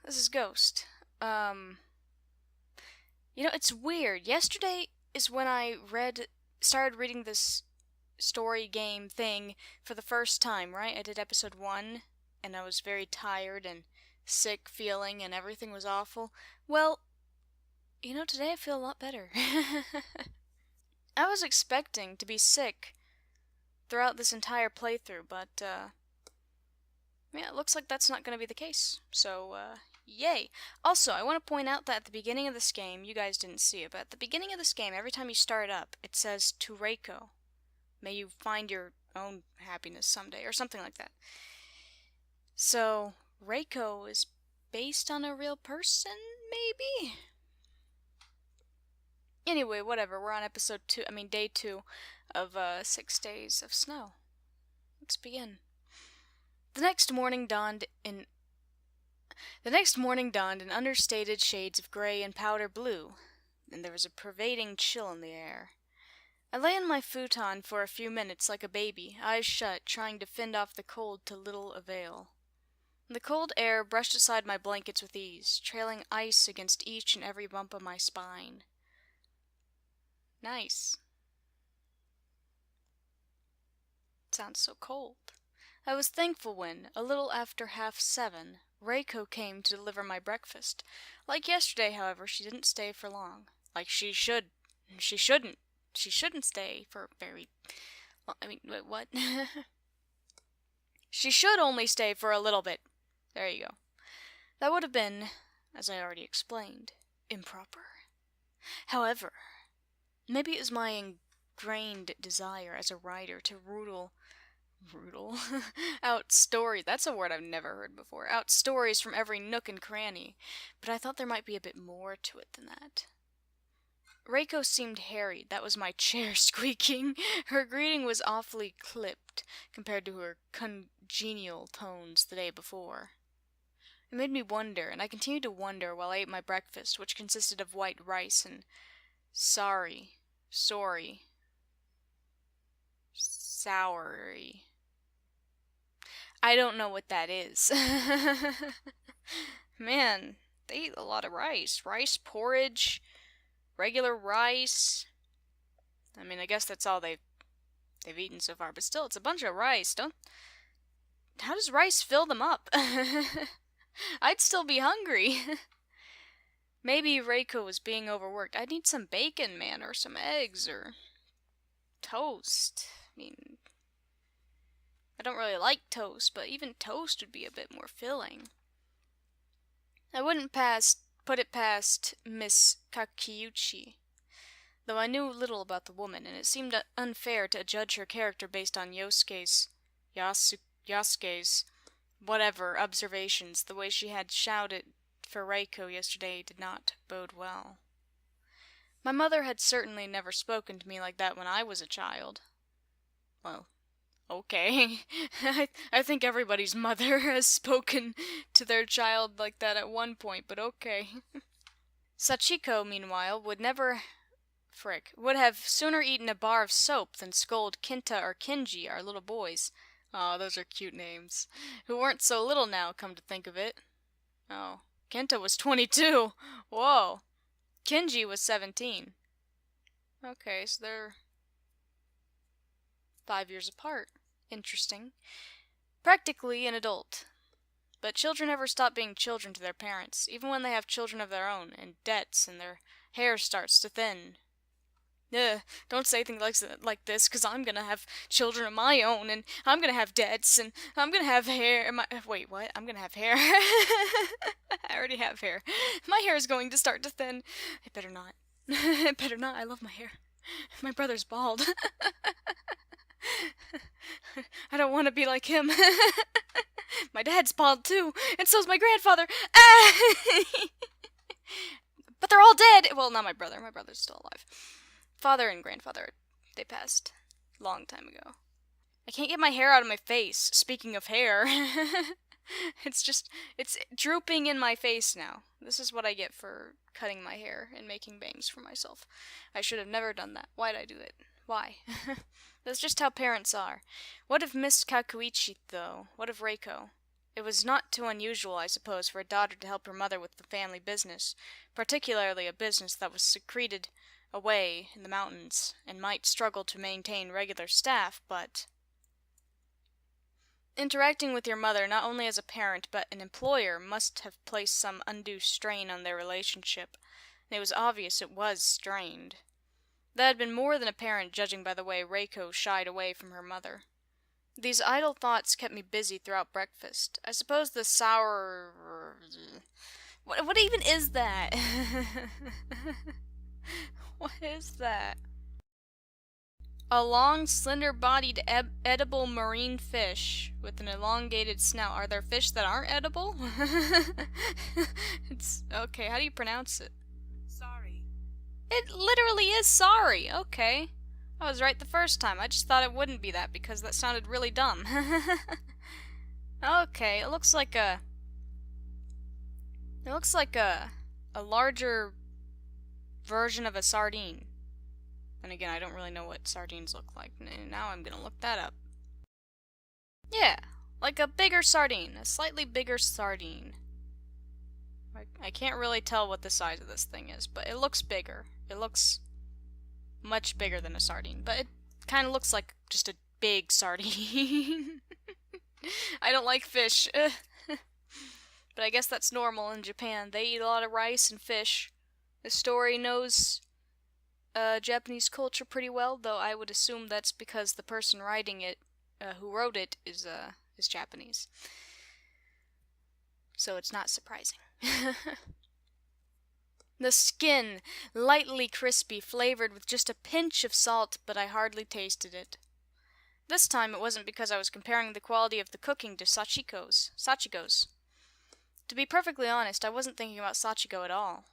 This is Ghost. It's weird. Yesterday is when I started reading this story game thing for the first time, right? I did episode 1, and I was very tired and sick feeling, and everything was awful. Well, today I feel a lot better. I was expecting to be sick throughout this entire playthrough, but, yeah, it looks like that's not going to be the case. So, yay. Also, I want to point out that at the beginning of this game, you guys didn't see it, but at the beginning of this game, every time you start up, it says to Reiko, may you find your own happiness someday, or something like that. So, Reiko is based on a real person, maybe? Anyway, whatever, we're on day 2 of 6 days of snow. Let's begin. The next morning dawned in understated shades of gray and powder blue, and there was a pervading chill in the air. I lay on my futon for a few minutes like a baby, eyes shut, trying to fend off the cold to little avail. The cold air brushed aside my blankets with ease, trailing ice against each and every bump of my spine. Nice. It sounds so cold. I was thankful when, a little after 7:30, Reiko came to deliver my breakfast. Like yesterday, however, she didn't stay for long. Like she shouldn't. She shouldn't stay for very long. Wait, what? She should only stay for a little bit. There you go. That would have been, as I already explained, improper. However, maybe it was my ingrained desire as a writer to rudel out stories. That's a word I've never heard before. Out stories from every nook and cranny. But I thought there might be a bit more to it than that. Reiko seemed harried. That was my chair squeaking. Her greeting was awfully clipped compared to her congenial tones the day before. It made me wonder, and I continued to wonder while I ate my breakfast, which consisted of white rice and soury. I don't know what that is. Man, they eat a lot of rice. Rice porridge, regular rice. I guess that's all they've eaten so far, but still, it's a bunch of rice. How does rice fill them up? I'd still be hungry. Maybe Reiko was being overworked. I'd need some bacon, man, or some eggs, or toast. I don't really like toast, but even toast would be a bit more filling. I wouldn't put it past Miss Kakiuchi, though I knew little about the woman, and it seemed unfair to judge her character based on Yasuke's whatever observations. The way she had shouted for Reiko yesterday did not bode well. My mother had certainly never spoken to me like that when I was a child. Well, okay. I think everybody's mother has spoken to their child like that at one point, but okay. Sachiko, meanwhile, would have sooner eaten a bar of soap than scold Kinta or Kinji, our little boys. Oh, those are cute names. Who weren't so little now, come to think of it. Oh, Kinta was 22. Whoa. Kinji was 17. Okay, so they're 5 years apart. Interesting. Practically an adult. But children never stop being children to their parents, even when they have children of their own, and debts, and their hair starts to thin. Don't say things like this, because I'm gonna have children of my own, and I'm gonna have debts, and I'm gonna have hair. Wait, what? I'm gonna have hair? I already have hair. My hair is going to start to thin. It better not. It better not. I love my hair. My brother's bald. I don't want to be like him. My dad's bald too, and so's my grandfather. But they're all dead. Well, not my brother. My brother's still alive. Father and grandfather, they passed a long time ago. I can't get my hair out of my face. Speaking of hair, it's drooping in my face now. This is what I get for cutting my hair and making bangs for myself. I should have never done that. Why'd I do it? Why? That's just how parents are. What of Miss Kakuichi, though? What of Reiko? It was not too unusual, I suppose, for a daughter to help her mother with the family business, particularly a business that was secreted away in the mountains and might struggle to maintain regular staff, but interacting with your mother, not only as a parent but an employer, must have placed some undue strain on their relationship, and it was obvious it was strained. That had been more than apparent, judging by the way Reiko shied away from her mother. These idle thoughts kept me busy throughout breakfast. I suppose the sour... What even is that? What is that? A long, slender-bodied, edible marine fish with an elongated snout. Are there fish that aren't edible? It's... okay, how do you pronounce it? Sorry. It literally is sorry. Okay. I was right the first time. I just thought it wouldn't be that because that sounded really dumb. Okay, it looks like a... It looks like a larger version of a sardine. And again, I don't really know what sardines look like. Now I'm gonna look that up. Yeah, like a bigger sardine. A slightly bigger sardine. I can't really tell what the size of this thing is, but it looks bigger. It looks much bigger than a sardine, but it kind of looks like just a big sardine. I don't like fish. But I guess that's normal in Japan. They eat a lot of rice and fish. The story knows Japanese culture pretty well, though I would assume that's because the person writing it, who wrote it, is Japanese. So it's not surprising. The skin, lightly crispy, flavored with just a pinch of salt, but I hardly tasted it. This time it wasn't because I was comparing the quality of the cooking to Sachiko's. To be perfectly honest, I wasn't thinking about Sachiko at all.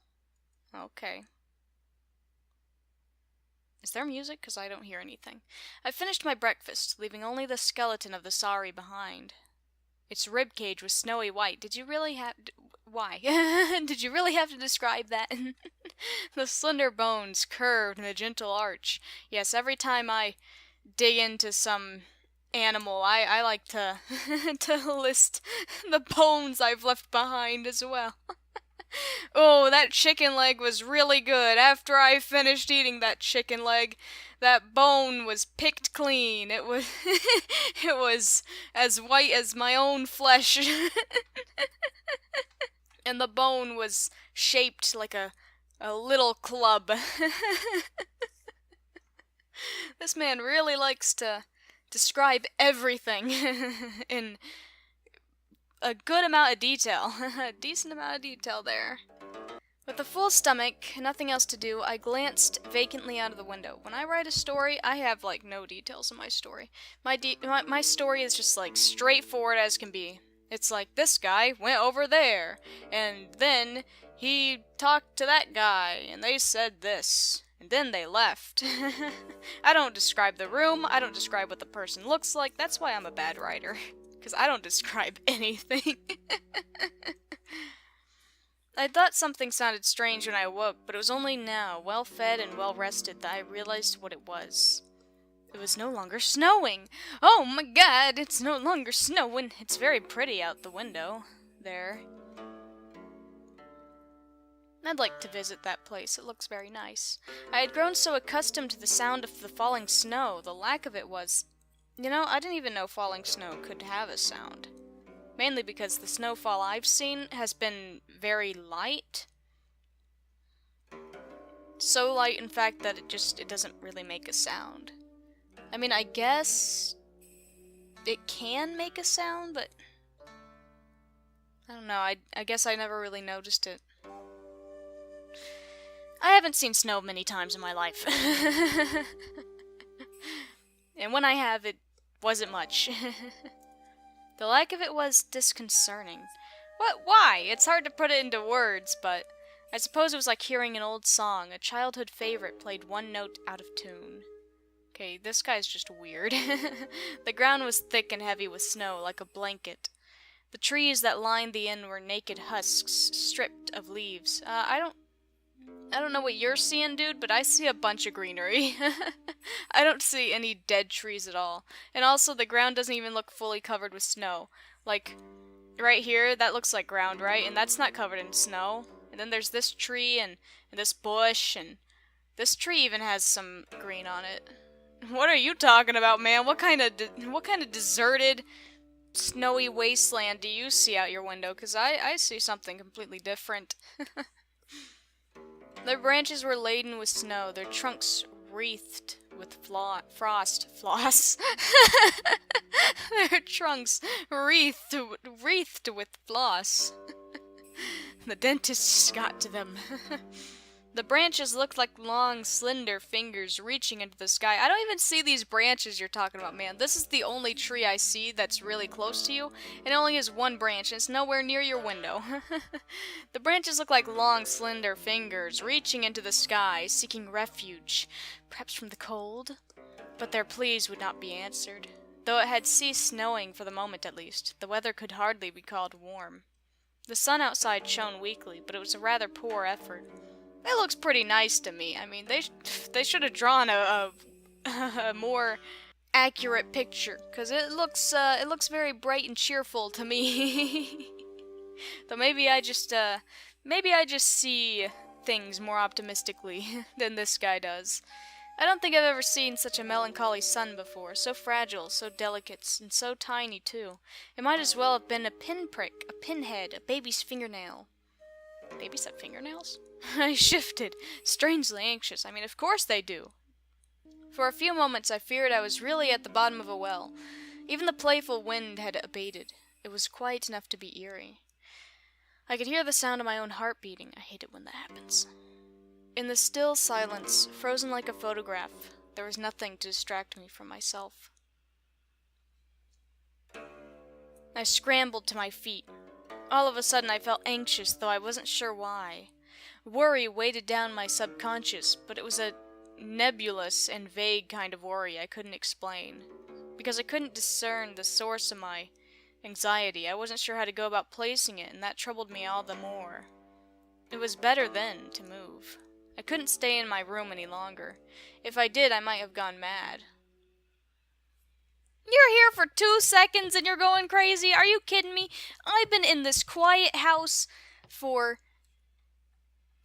Okay. Is there music? Because I don't hear anything. I finished my breakfast, leaving only the skeleton of the sari behind. Its ribcage was snowy white. Did you really have... Why? Did you really have to describe that? The slender bones curved in a gentle arch. Yes, every time I dig into some animal, I like to to list the bones I've left behind as well. Oh, that chicken leg was really good. After I finished eating that chicken leg, that bone was picked clean. It was it was as white as my own flesh. And the bone was shaped like a little club. This man really likes to describe everything in a good amount of detail. A decent amount of detail there. With a full stomach, nothing else to do, I glanced vacantly out of the window. When I write a story, I have, like, no details in my story. My story is just, like, straightforward as can be. It's like, this guy went over there, and then he talked to that guy, and they said this, and then they left. I don't describe the room, I don't describe what the person looks like, that's why I'm a bad writer. Because I don't describe anything. I thought something sounded strange when I awoke, but it was only now, well-fed and well-rested, that I realized what it was. It was no longer snowing! Oh my god, it's no longer snowing! It's very pretty out the window. There. I'd like to visit that place. It looks very nice. I had grown so accustomed to the sound of the falling snow, the lack of it was... You know, I didn't even know falling snow could have a sound. Mainly because the snowfall I've seen has been very light. So light, in fact, that it doesn't really make a sound. I mean, I guess it can make a sound, but I don't know, I guess I never really noticed it. I haven't seen snow many times in my life. And when I have, it wasn't much. The lack of it was disconcerting. What? Why? It's hard to put it into words, but I suppose it was like hearing an old song, a childhood favorite played one note out of tune. Okay, this guy's just weird. The ground was thick and heavy with snow, like a blanket. The trees that lined the inn were naked husks, stripped of leaves. I don't know what you're seeing, dude, but I see a bunch of greenery. I don't see any dead trees at all. And also, the ground doesn't even look fully covered with snow. Like, right here, that looks like ground, right? And that's not covered in snow. And then there's this tree and this bush, and this tree even has some green on it. What are you talking about, man? What kind of deserted, snowy wasteland do you see out your window? Because I see something completely different. Their branches were laden with snow, their trunks wreathed with frost. Floss. Their trunks wreathed with floss. The dentist got to them. The branches looked like long, slender fingers reaching into the sky. I don't even see these branches you're talking about, man. This is the only tree I see that's really close to you, and it only has one branch, and it's nowhere near your window. The branches look like long, slender fingers reaching into the sky, seeking refuge, perhaps from the cold. But their pleas would not be answered. Though it had ceased snowing for the moment at least, the weather could hardly be called warm. The sun outside shone weakly, but it was a rather poor effort. It looks pretty nice to me. I mean, they should have drawn a more accurate picture, because it looks very bright and cheerful to me. Though maybe I just see things more optimistically than this guy does. I don't think I've ever seen such a melancholy sun before, so fragile, so delicate, and so tiny too. It might as well have been a pinprick, a pinhead, a baby's fingernail. Babies have fingernails? I shifted, strangely anxious. I mean, of course they do. For a few moments I feared I was really at the bottom of a well. Even the playful wind had abated. It was quiet enough to be eerie. I could hear the sound of my own heart beating. I hate it when that happens. In the still silence, frozen like a photograph, there was nothing to distract me from myself. I scrambled to my feet. All of a sudden I felt anxious, though I wasn't sure why. Worry weighted down my subconscious, but it was a nebulous and vague kind of worry I couldn't explain. Because I couldn't discern the source of my anxiety, I wasn't sure how to go about placing it, and that troubled me all the more. It was better then to move. I couldn't stay in my room any longer. If I did, I might have gone mad. You're here for 2 seconds and you're going crazy? Are you kidding me? I've been in this quiet house for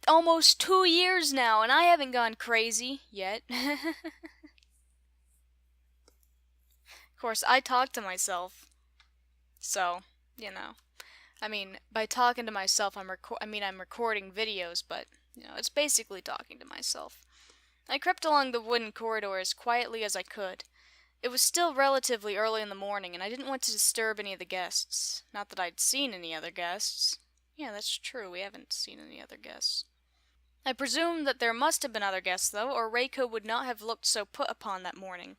almost 2 years now, and I haven't gone crazy yet. Of course, I talk to myself. So, you know. I mean, by talking to myself, I'm recording videos, but, you know, it's basically talking to myself. I crept along the wooden corridor as quietly as I could. It was still relatively early in the morning, and I didn't want to disturb any of the guests. Not that I'd seen any other guests. Yeah, that's true, we haven't seen any other guests. I presume that there must have been other guests, though, or Reiko would not have looked so put upon that morning.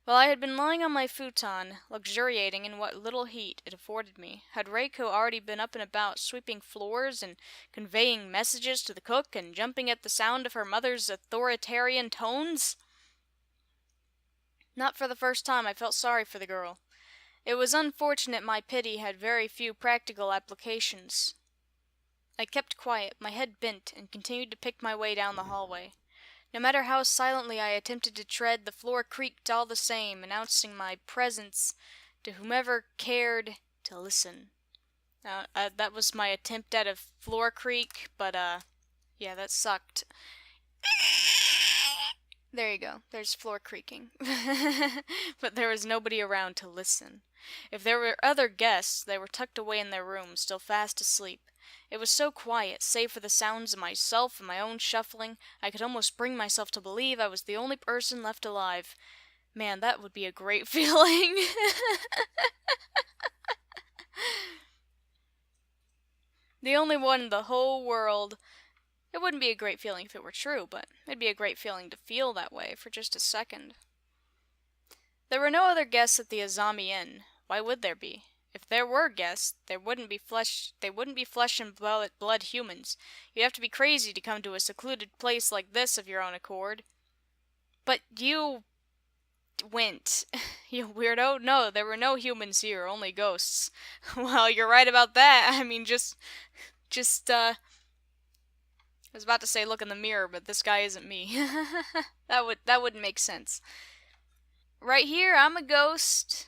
While I had been lying on my futon, luxuriating in what little heat it afforded me, had Reiko already been up and about, sweeping floors and conveying messages to the cook and jumping at the sound of her mother's authoritarian tones? Not for the first time I felt sorry for the girl. It was unfortunate my pity had very few practical applications. I kept quiet, my head bent, and continued to pick my way down the hallway. No matter how silently I attempted to tread, the floor creaked all the same, announcing my presence to whomever cared to listen. That was my attempt at a floor creak, but, yeah, that sucked. There you go. There's floor creaking. But there was nobody around to listen. If there were other guests, they were tucked away in their rooms, still fast asleep. It was so quiet, save for the sounds of myself and my own shuffling, I could almost bring myself to believe I was the only person left alive. Man, that would be a great feeling. The only one in the whole world. It wouldn't be a great feeling if it were true, but it'd be a great feeling to feel that way for just a second. There were no other guests at the Azami Inn. Why would there be? If there were guests, they wouldn't be flesh and blood humans. You'd have to be crazy to come to a secluded place like this of your own accord. But you went, you weirdo. No, there were no humans here, only ghosts. Well, you're right about that. I mean, I was about to say look in the mirror, but this guy isn't me. That wouldn't make sense. Right here, I'm a ghost.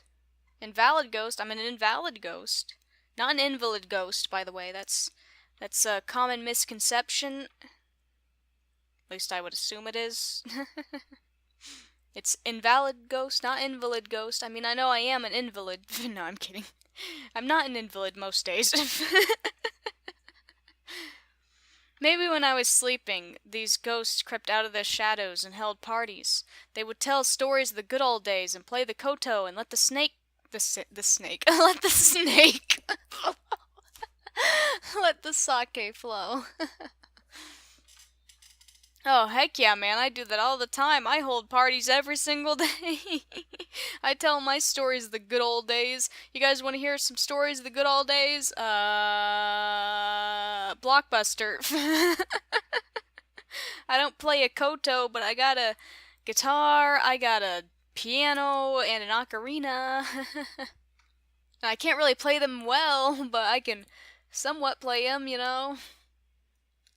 Invalid ghost. I'm an invalid ghost. Not an invalid ghost, by the way. That's a common misconception. At least I would assume it is. It's invalid ghost, not invalid ghost. I mean, I know I am an invalid. No, I'm kidding. I'm not an invalid most days. Maybe when I was sleeping, these ghosts crept out of their shadows and held parties. They would tell stories of the good old days and play the koto and let the snake... let the snake... let the sake flow. Oh, heck yeah, man, I do that all the time. I hold parties every single day. I tell my stories of the good old days. You guys want to hear some stories of the good old days? Blockbuster. I don't play a koto, but I got a guitar, I got a piano, and an ocarina. I can't really play them well, but I can somewhat play them, you know.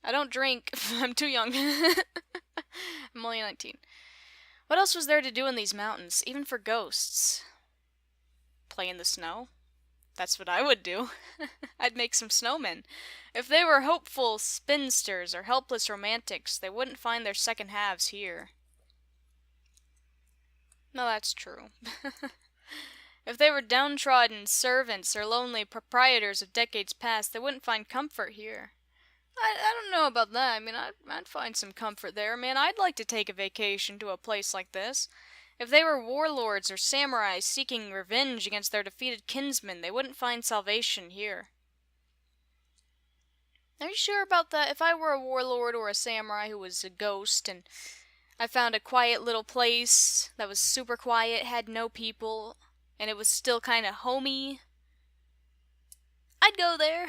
I don't drink. I'm too young. I'm only 19. What else was there to do in these mountains, even for ghosts? Play in the snow? That's what I would do. I'd make some snowmen. If they were hopeful spinsters or helpless romantics, they wouldn't find their second halves here. No, that's true. If they were downtrodden servants or lonely proprietors of decades past, they wouldn't find comfort here. I don't know about that. I mean, I'd find some comfort there. Man, I'd like to take a vacation to a place like this. If they were warlords or samurais seeking revenge against their defeated kinsmen, they wouldn't find salvation here. Are you sure about that? If I were a warlord or a samurai who was a ghost, and I found a quiet little place that was super quiet, had no people, and it was still kind of homey, I'd go there.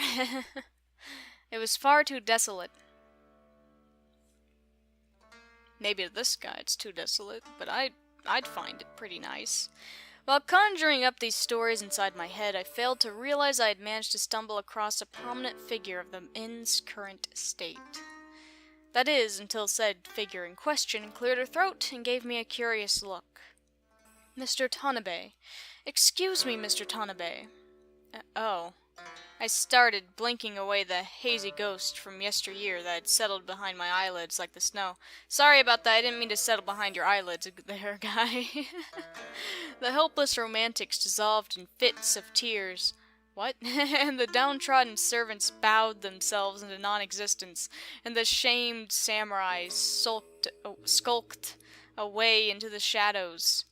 It was far too desolate. Maybe to this guy it's too desolate, but I'd find it pretty nice. While conjuring up these stories inside my head, I failed to realize I had managed to stumble across a prominent figure of the inn's current state. That is, until said figure in question cleared her throat and gave me a curious look. Mr. Tanabe. Excuse me, Mr. Tanabe. Oh. I started, blinking away the hazy ghost from yesteryear that had settled behind my eyelids like the snow. Sorry about that, I didn't mean to settle behind your eyelids there, guy. The helpless romantics dissolved in fits of tears. What? And the downtrodden servants bowed themselves into non-existence, and the shamed samurai skulked away into the shadows.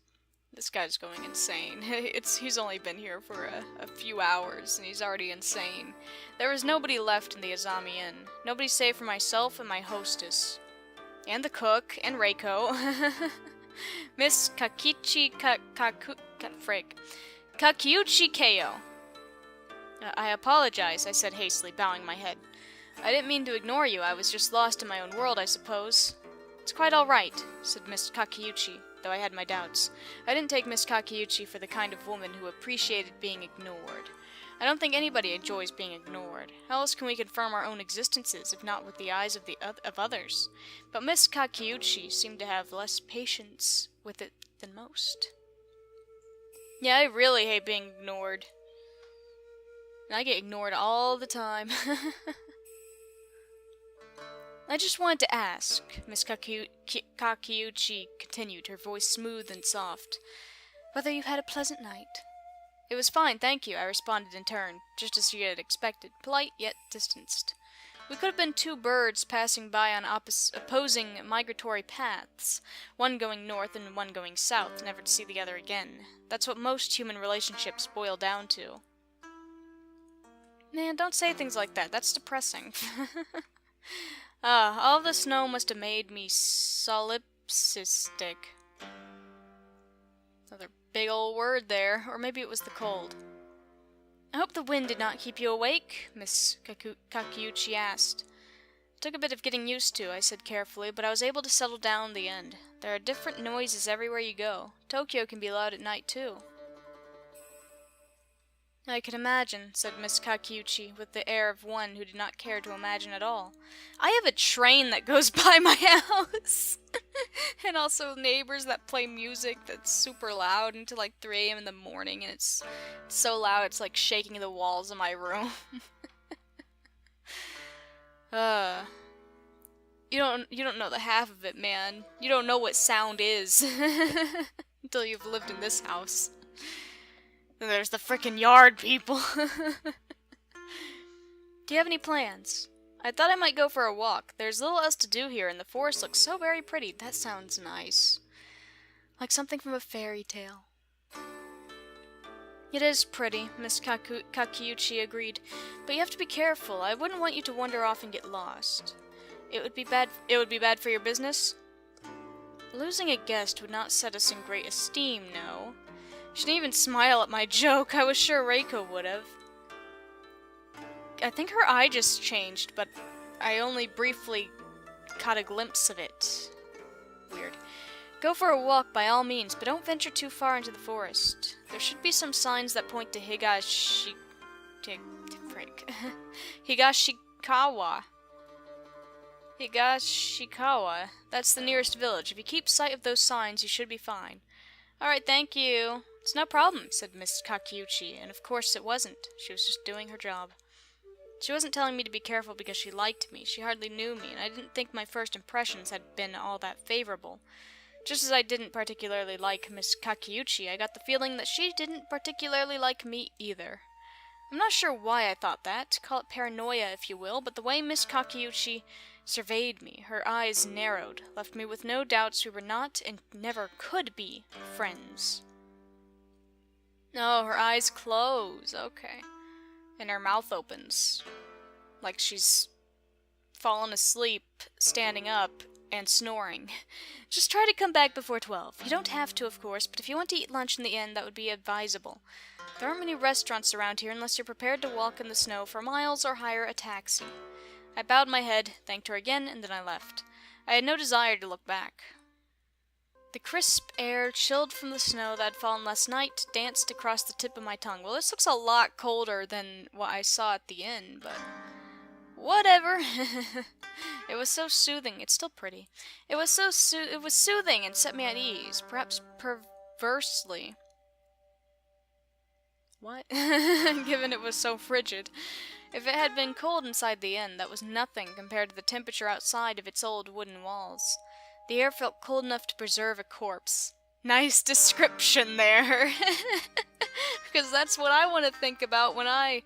This guy's going insane. He's only been here for a few hours, and he's already insane. There was nobody left in the Azami Inn. Nobody save for myself and my hostess. And the cook, and Reiko. Miss Kakiuchi Keio. I apologize, I said hastily, bowing my head. I didn't mean to ignore you. I was just lost in my own world, I suppose. It's quite all right, said Miss Kakiuchi, though I had my doubts. I didn't take Miss Kakiuchi for the kind of woman who appreciated being ignored. I don't think anybody enjoys being ignored. How else can we confirm our own existences, if not with the eyes of others? But Miss Kakiuchi seemed to have less patience with it than most. Yeah, I really hate being ignored. And I get ignored all the time. I just wanted to ask, Miss Kakiuchi continued, her voice smooth and soft, whether you had a pleasant night. It was fine, thank you, I responded in turn, just as she had expected, polite yet distanced. We could have been two birds passing by on opposing migratory paths, one going north and one going south, never to see the other again. That's what most human relationships boil down to. Man, don't say things like that, that's depressing. All the snow must have made me solipsistic. Another big old word there, or maybe it was the cold. I hope the wind did not keep you awake, Miss Kakiuchi asked. It took a bit of getting used to, I said carefully, but I was able to settle down in the end. There are different noises everywhere you go. Tokyo can be loud at night, too. I can imagine, said Miss Kakiuchi, with the air of one who did not care to imagine at all. I have a train that goes by my house. And also neighbors that play music that's super loud until like 3 a.m. in the morning, and it's so loud it's like shaking the walls of my room. You don't know the half of it, man. You don't know what sound is until you've lived in this house. Then there's the frickin' yard people. Do you have any plans? I thought I might go for a walk. There's little else to do here, and the forest looks so very pretty. That sounds nice. Like something from a fairy tale. It is pretty, Miss Kakiuchi agreed, but you have to be careful. I wouldn't want you to wander off and get lost. It would be bad for your business? Losing a guest would not set us in great esteem, no. She didn't even smile at my joke. I was sure Reiko would have. I think her eye just changed, but I only briefly caught a glimpse of it. Weird. Go for a walk by all means, but don't venture too far into the forest. There should be some signs that point to Higashikawa. That's the nearest village. If you keep sight of those signs, you should be fine. Alright, thank you. It's no problem, said Miss Kakiuchi, and of course it wasn't. She was just doing her job. She wasn't telling me to be careful because she liked me. She hardly knew me, and I didn't think my first impressions had been all that favorable. Just as I didn't particularly like Miss Kakiuchi, I got the feeling that she didn't particularly like me either. I'm not sure why I thought that. Call it paranoia, if you will, but the way Miss Kakiuchi surveyed me, her eyes narrowed, left me with no doubts we were not and never could be friends. Oh, her eyes close. Okay. And her mouth opens. Like she's fallen asleep, standing up, and snoring. Just try to come back before 12. You don't have to, of course, but if you want to eat lunch in the inn, that would be advisable. There aren't many restaurants around here unless you're prepared to walk in the snow for miles or hire a taxi. I bowed my head, thanked her again, and then I left. I had no desire to look back. The crisp air, chilled from the snow that had fallen last night, danced across the tip of my tongue. Well, this looks a lot colder than what I saw at the inn, but whatever. It was so soothing. It's still pretty. It was soothing and set me at ease, perhaps perversely. What? Given it was so frigid. If it had been cold inside the inn, that was nothing compared to the temperature outside of its old wooden walls. The air felt cold enough to preserve a corpse. Nice description there. Because that's what I want to think about when I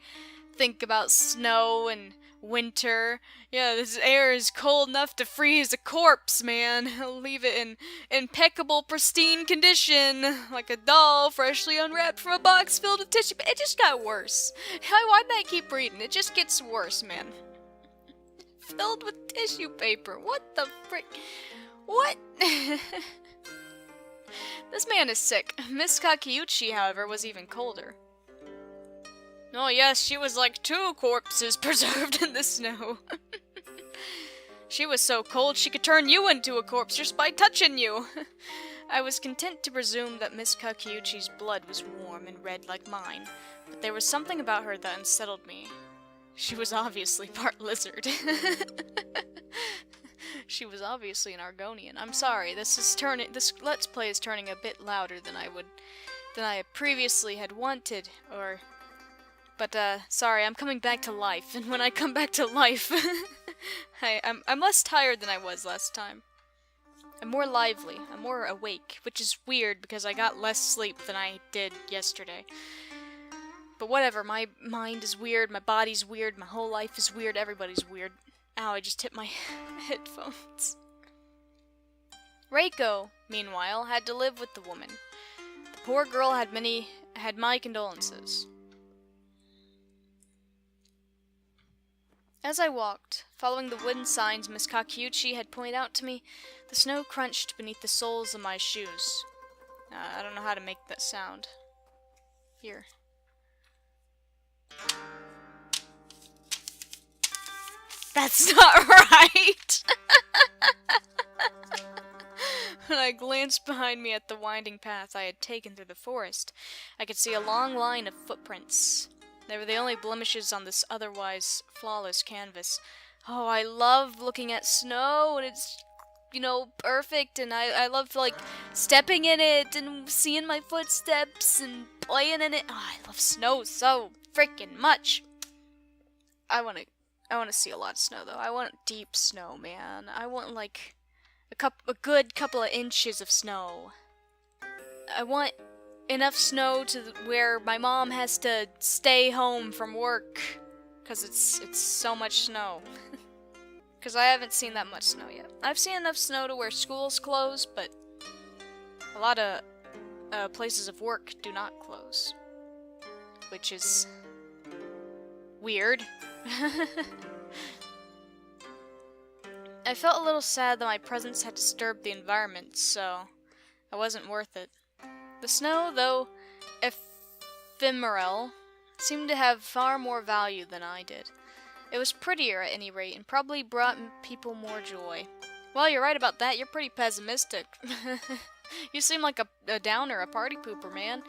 think about snow and winter. Yeah, this air is cold enough to freeze a corpse, man. Leave it in impeccable, pristine condition, like a doll freshly unwrapped from a box filled with tissue. It just got worse. Why did I keep reading? It just gets worse, man. Filled with tissue paper. What the frick? What? This man is sick. Miss Kakiuchi, however, was even colder. Oh yes, she was like 2 corpses preserved in the snow. She was so cold she could turn you into a corpse just by touching you. I was content to presume that Miss Kakiuchi's blood was warm and red like mine, but there was something about her that unsettled me. She was obviously part lizard. She was obviously an Argonian. I'm sorry, this Let's Play is turning a bit louder than I previously had wanted, But, sorry, I'm coming back to life, and when I come back to life, I'm less tired than I was last time. I'm more lively, I'm more awake, which is weird because I got less sleep than I did yesterday. But whatever, my mind is weird, my body's weird, my whole life is weird, everybody's weird. Ow, I just hit my headphones. Reiko, meanwhile, had to live with the woman. The poor girl had my condolences. As I walked, following the wooden signs Miss Kakiuchi had pointed out to me, the snow crunched beneath the soles of my shoes. I don't know how to make that sound. Here. That's not right! When I glanced behind me at the winding path I had taken through the forest, I could see a long line of footprints. They were the only blemishes on this otherwise flawless canvas. Oh, I love looking at snow, and it's, perfect, and I love, stepping in it and seeing my footsteps and playing in it. Oh, I love snow so freaking much. I want to see a lot of snow, though. I want deep snow, man. I want, a good couple of inches of snow. I want enough snow to where my mom has to stay home from work, because it's so much snow. Because I haven't seen that much snow yet. I've seen enough snow to where schools close, but a lot of places of work do not close, which is weird. I felt a little sad that my presence had disturbed the environment, so it wasn't worth it. The snow, though ephemeral, seemed to have far more value than I did. It was prettier at any rate, and probably brought people more joy. Well, you're right about that. You're pretty pessimistic. You seem like a downer, a party pooper, man.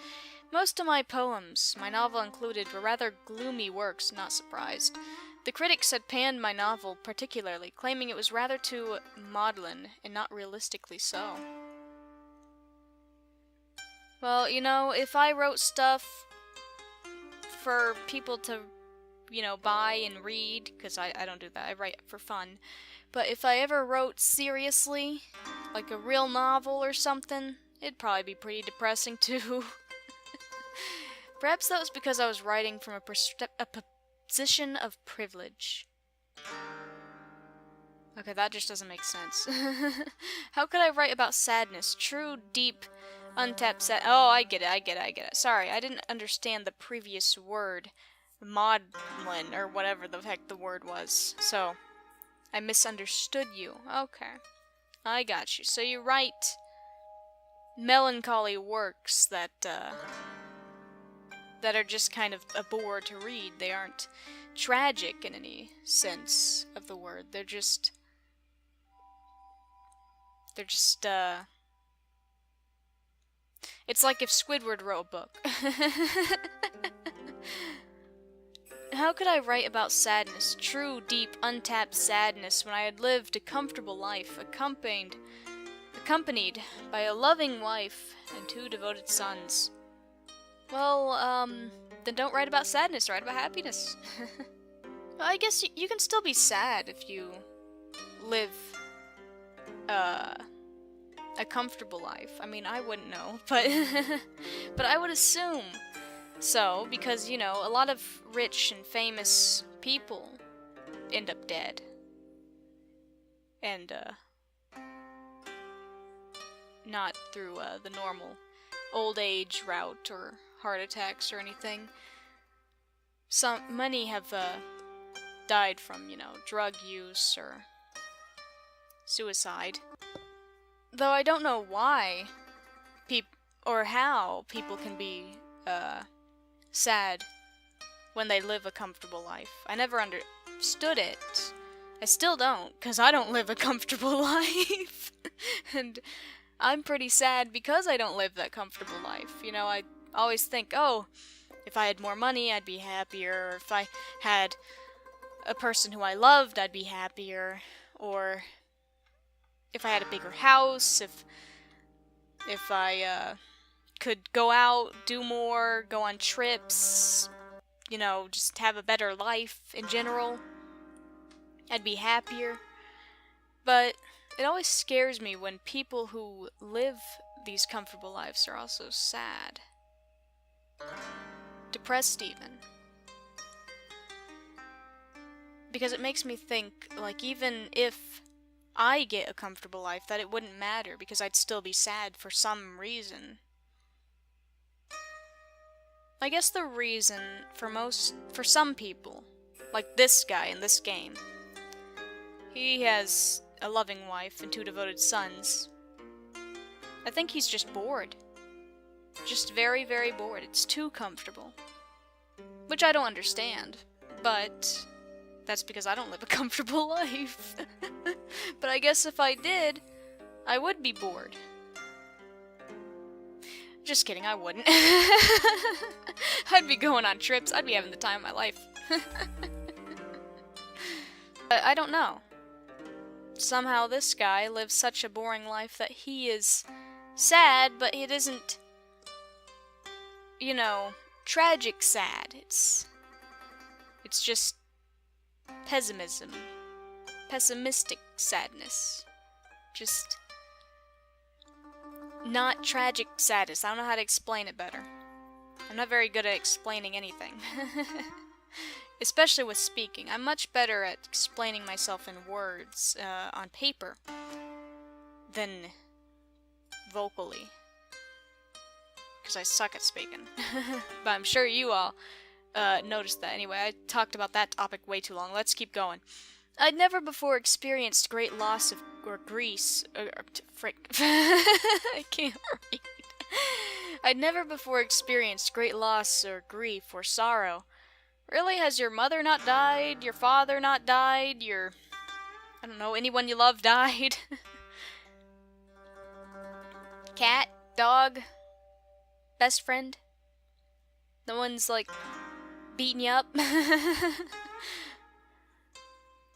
Most of my poems, my novel included, were rather gloomy works, not surprised. The critics had panned my novel particularly, claiming it was rather too maudlin and not realistically so. Well, if I wrote stuff for people to, buy and read, because I don't do that, I write for fun, but if I ever wrote seriously, like a real novel or something, it'd probably be pretty depressing too. Perhaps that was because I was writing from a position of privilege. Okay, that just doesn't make sense. How could I write about sadness? True, deep, untapped sad. Oh, I get it. Sorry, I didn't understand the previous word. Maudlin, or whatever the heck the word was. So, I misunderstood you. Okay. I got you. So you write melancholy works that are just kind of a bore to read. They aren't tragic in any sense of the word. They're just it's like if Squidward wrote a book. How could I write about sadness, true, deep, untapped sadness, when I had lived a comfortable life, accompanied by a loving wife and 2 devoted sons? Well, then don't write about sadness, write about happiness. Well, I guess you can still be sad if you live, a comfortable life. I mean, I wouldn't know, but but I would assume so, because, a lot of rich and famous people end up dead. And, not through, the normal old age route or heart attacks or anything. Many have, died from, drug use or suicide. Though I don't know why or how people can be, sad when they live a comfortable life. I never understood it. I still don't, because I don't live a comfortable life. And I'm pretty sad because I don't live that comfortable life. I always think, oh, if I had more money, I'd be happier. Or if I had a person who I loved, I'd be happier. Or if I had a bigger house, if I, could go out, do more, go on trips, just have a better life in general, I'd be happier. But it always scares me when people who live these comfortable lives are also sad. Depressed even. Because it makes me think, even if I get a comfortable life, that it wouldn't matter, because I'd still be sad for some reason. I guess the reason for some people, like this guy in this game, he has a loving wife and 2 devoted sons. I think he's just bored. Just very, very bored. It's too comfortable. Which I don't understand, but that's because I don't live a comfortable life. But I guess if I did, I would be bored. Just kidding, I wouldn't. I'd be going on trips. I'd be having the time of my life. I don't know. Somehow this guy lives such a boring life that he is sad, but it isn't, you know, tragic sad. It's just pessimistic sadness. Just not tragic sadness. I don't know how to explain it better. I'm not very good at explaining anything. Especially with speaking. I'm much better at explaining myself in words on paper than vocally. Because I suck at speaking. But I'm sure you all noticed that. Anyway, I talked about that topic way too long. Let's keep going. I'd never before experienced great loss of frick. I can't read. I'd never before experienced great loss or grief or sorrow. Really? Has your mother not died? Your father not died? I don't know, anyone you love died? Cat? Dog? Best friend? The one's like beating you up?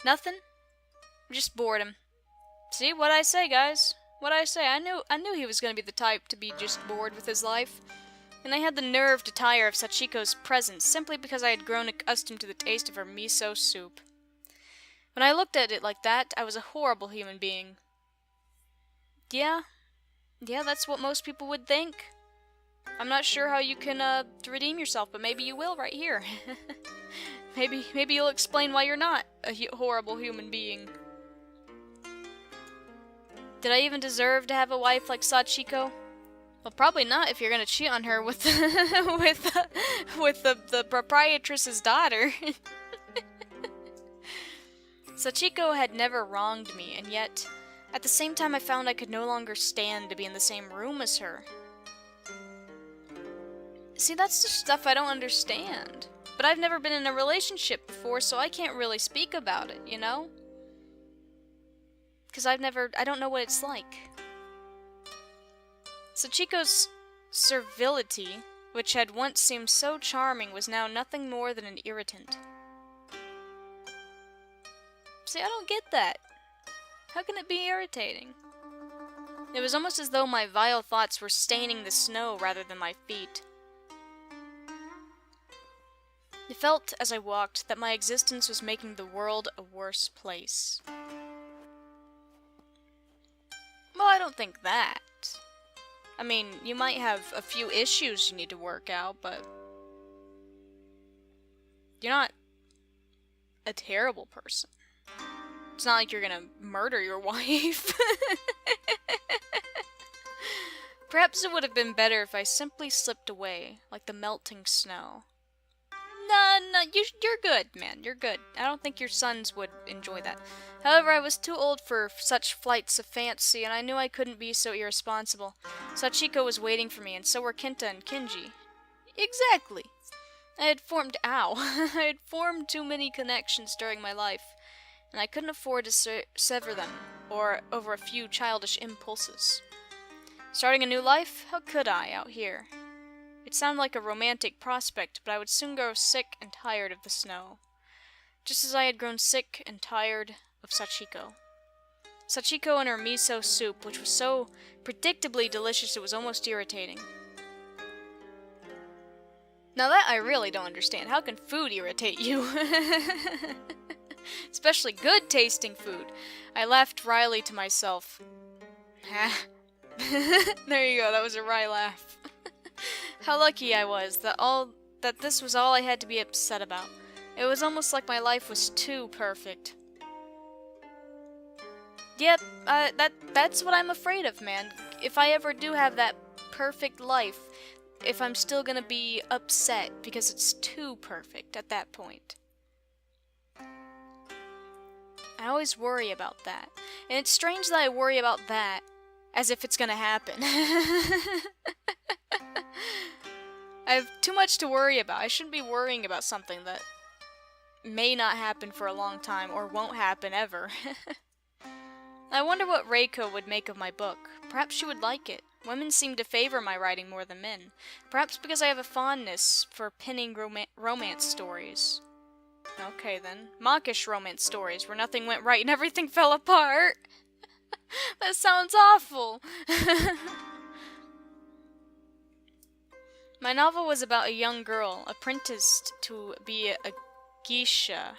Nothing? Just boredom. See what I say, guys? What I say? I knew he was gonna be the type to be just bored with his life. And I had the nerve to tire of Sachiko's presence simply because I had grown accustomed to the taste of her miso soup. When I looked at it like that, I was a horrible human being. Yeah, that's what most people would think. I'm not sure how you can redeem yourself, but maybe you will right here. Maybe you'll explain why you're not a horrible human being. Did I even deserve to have a wife like Sachiko? Well, probably not if you're gonna cheat on her with the proprietress's daughter. Sachiko had never wronged me, and yet, at the same time I found I could no longer stand to be in the same room as her. See, that's the stuff I don't understand. But I've never been in a relationship before, so I can't really speak about it, you know? Because I don't know what it's like. Sachiko's servility, which had once seemed so charming, was now nothing more than an irritant. See, I don't get that. How can it be irritating? It was almost as though my vile thoughts were staining the snow rather than my feet. It felt, as I walked, that my existence was making the world a worse place. Well, I don't think that. I mean, you might have a few issues you need to work out, but you're not a terrible person. It's not like you're gonna murder your wife. Perhaps it would have been better if I simply slipped away, like the melting snow. No, you're good, man. You're good. I don't think your sons would enjoy that. However, I was too old for such flights of fancy, and I knew I couldn't be so irresponsible. Sachiko was waiting for me, and so were Kenta and Kinji. Exactly. I had formed too many connections during my life, and I couldn't afford to sever them, or over a few childish impulses. Starting a new life? How could I, out here? It sounded like a romantic prospect, but I would soon grow sick and tired of the snow. Just as I had grown sick and tired of Sachiko. Sachiko and her miso soup, which was so predictably delicious it was almost irritating. Now that I really don't understand. How can food irritate you? Especially good-tasting food. I laughed wryly to myself. There you go, that was a wry laugh. How lucky I was that this was all I had to be upset about. It was almost like my life was too perfect. Yep, that's what I'm afraid of, man. If I ever do have that perfect life, if I'm still gonna be upset because it's too perfect at that point. I always worry about that. And it's strange that I worry about that as if it's gonna happen. I have too much to worry about. I shouldn't be worrying about something that may not happen for a long time or won't happen ever. I wonder what Reiko would make of my book. Perhaps she would like it. Women seem to favor my writing more than men. Perhaps because I have a fondness for penning romance stories. Okay then. Mawkish romance stories where nothing went right and everything fell apart. That sounds awful. My novel was about a young girl apprenticed to be a geisha,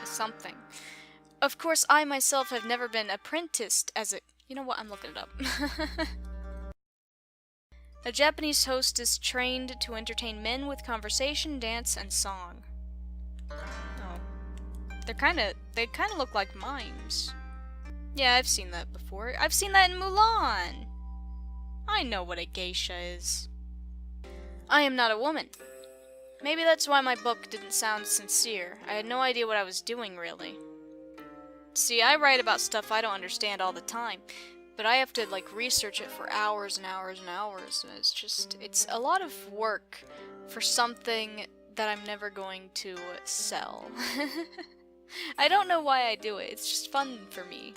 something. Of course, I myself have never been apprenticed as a... You know what? I'm looking it up. A Japanese hostess trained to entertain men with conversation, dance, and song. Oh. They kind of look like mimes. Yeah, I've seen that before. I've seen that in Mulan! I know what a geisha is. I am not a woman. Maybe that's why my book didn't sound sincere. I had no idea what I was doing, really. See, I write about stuff I don't understand all the time, but I have to, like, research it for hours and hours and hours, and it's a lot of work for something that I'm never going to sell. I don't know why I do it, it's just fun for me.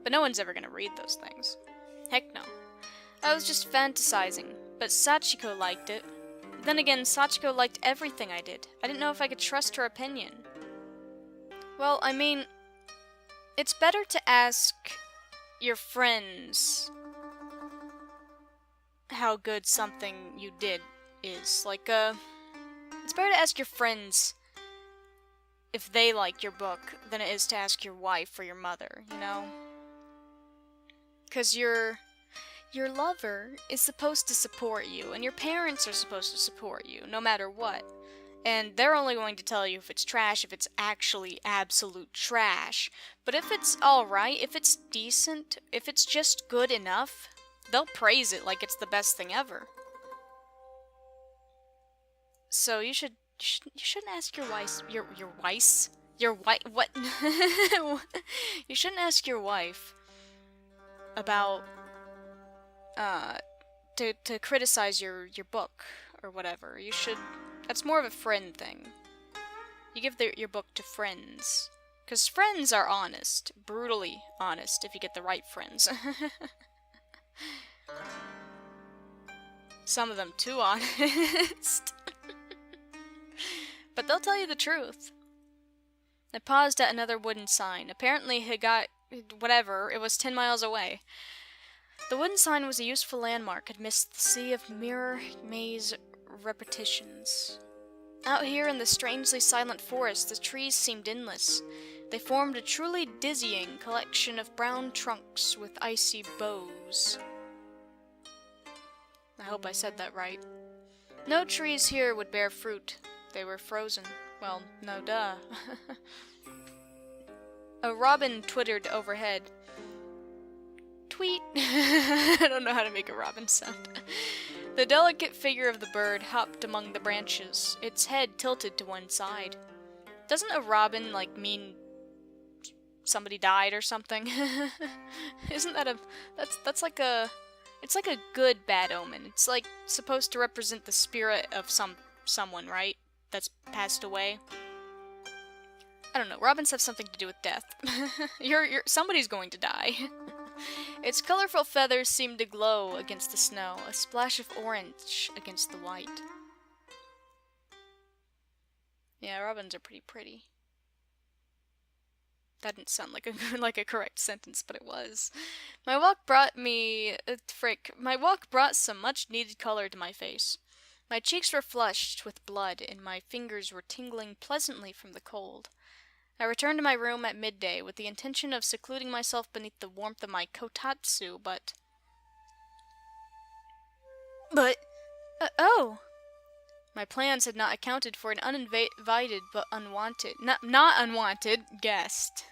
But no one's ever gonna read those things. Heck no. I was just fantasizing, but Sachiko liked it. Then again, Sachiko liked everything I did. I didn't know if I could trust her opinion. Well, I mean, it's better to ask your friends how good something you did is. Like, it's better to ask your friends if they like your book than it is to ask your wife or your mother, you know? 'Cause your lover is supposed to support you, and your parents are supposed to support you, no matter what. And they're only going to tell you if it's trash, if it's actually absolute trash. But if it's alright, if it's decent, if it's just good enough, they'll praise it like it's the best thing ever. So you shouldn't ask your wife, what? You shouldn't ask your wife about, to criticize your book, or whatever. You should... That's more of a friend thing. You give your book to friends. Because friends are honest. Brutally honest, if you get the right friends. Some of them too honest. But they'll tell you the truth. I paused at another wooden sign. Apparently it got... whatever, it was 10 miles away. The wooden sign was a useful landmark amidst the sea of mirror maze repetitions. Out here in the strangely silent forest, the trees seemed endless. They formed a truly dizzying collection of brown trunks with icy boughs. I hope I said that right. No trees here would bear fruit. They were frozen. Well, no duh. A robin twittered overhead. Tweet! I don't know how to make a robin sound. The delicate figure of the bird hopped among the branches, its head tilted to one side. Doesn't a robin, like, mean somebody died or something? Isn't that that's like a... It's like a good bad omen. It's like supposed to represent the spirit of someone, right? That's passed away. I don't know, robins have something to do with death. Somebody's going to die. Its colorful feathers seemed to glow against the snow, a splash of orange against the white. Yeah, robins are pretty pretty. That didn't sound like a correct sentence, but it was. My walk brought some much-needed color to my face. My cheeks were flushed with blood, and my fingers were tingling pleasantly from the cold. I returned to my room at midday with the intention of secluding myself beneath the warmth of my kotatsu, but... oh! My plans had not accounted for an uninvited but unwanted... Not unwanted guest.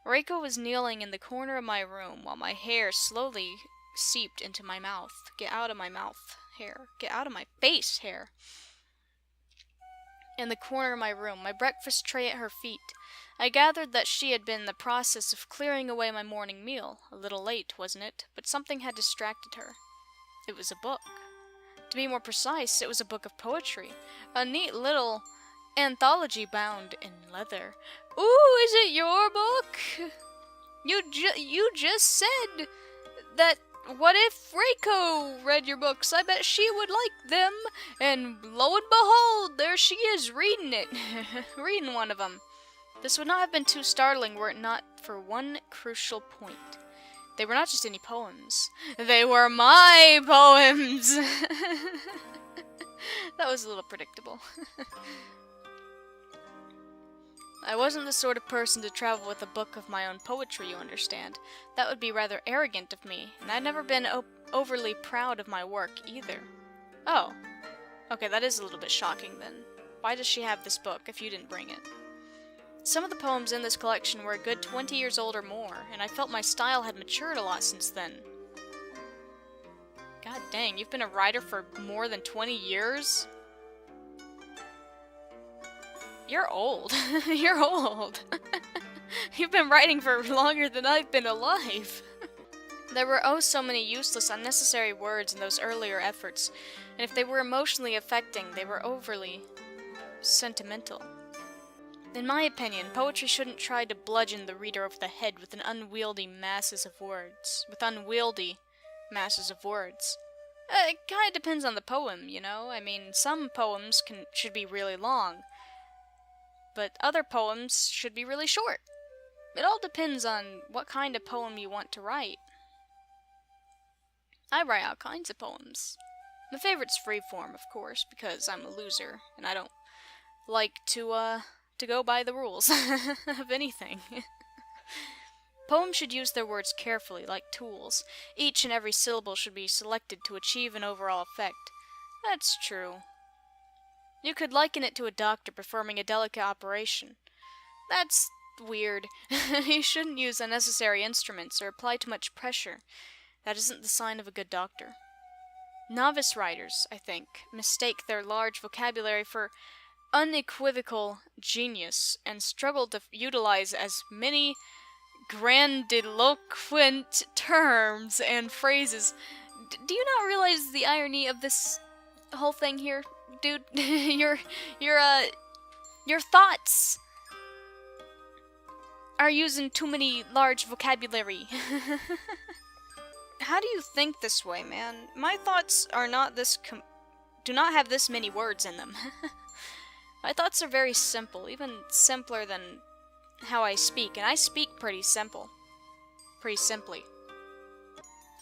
Reiko was kneeling in the corner of my room while my hair slowly seeped into my mouth. Get out of my mouth, hair. Get out of my face, hair. In the corner of my room, my breakfast tray at her feet. I gathered that she had been in the process of clearing away my morning meal. A little late, wasn't it? But something had distracted her. It was a book. To be more precise, it was a book of poetry. A neat little anthology bound in leather. Ooh, is it your book? You just said that. What if Reiko read your books? I bet she would like them. And lo and behold, there she is reading it. Reading one of them. This would not have been too startling were it not for one crucial point. They were not just any poems. They were my poems! That was a little predictable. I wasn't the sort of person to travel with a book of my own poetry, you understand. That would be rather arrogant of me, and I'd never been overly proud of my work, either. Oh. Okay, that is a little bit shocking, then. Why does she have this book, if you didn't bring it? Some of the poems in this collection were a good 20 years old or more, and I felt my style had matured a lot since then. God dang, you've been a writer for more than 20 years? You're old. You're old. You've been writing for longer than I've been alive. There were oh so many useless, unnecessary words in those earlier efforts, and if they were emotionally affecting, they were overly sentimental. In my opinion, poetry shouldn't try to bludgeon the reader over the head with unwieldy masses of words. It kinda depends on the poem, you know? I mean, some poems should be really long, but other poems should be really short. It all depends on what kind of poem you want to write. I write all kinds of poems. My favorite's freeform, of course, because I'm a loser, and I don't like to go by the rules of anything. Poems should use their words carefully, like tools. Each and every syllable should be selected to achieve an overall effect. That's true. You could liken it to a doctor performing a delicate operation. That's weird. You shouldn't use unnecessary instruments or apply too much pressure. That isn't the sign of a good doctor. Novice writers, I think, mistake their large vocabulary for unequivocal genius and struggle to utilize as many grandiloquent terms and phrases. Do you not realize the irony of this whole thing here, dude? Your thoughts are using too many large vocabulary. How do you think this way, man? My thoughts are not do not have this many words in them. My thoughts are very simple, even simpler than how I speak, and I speak pretty simply.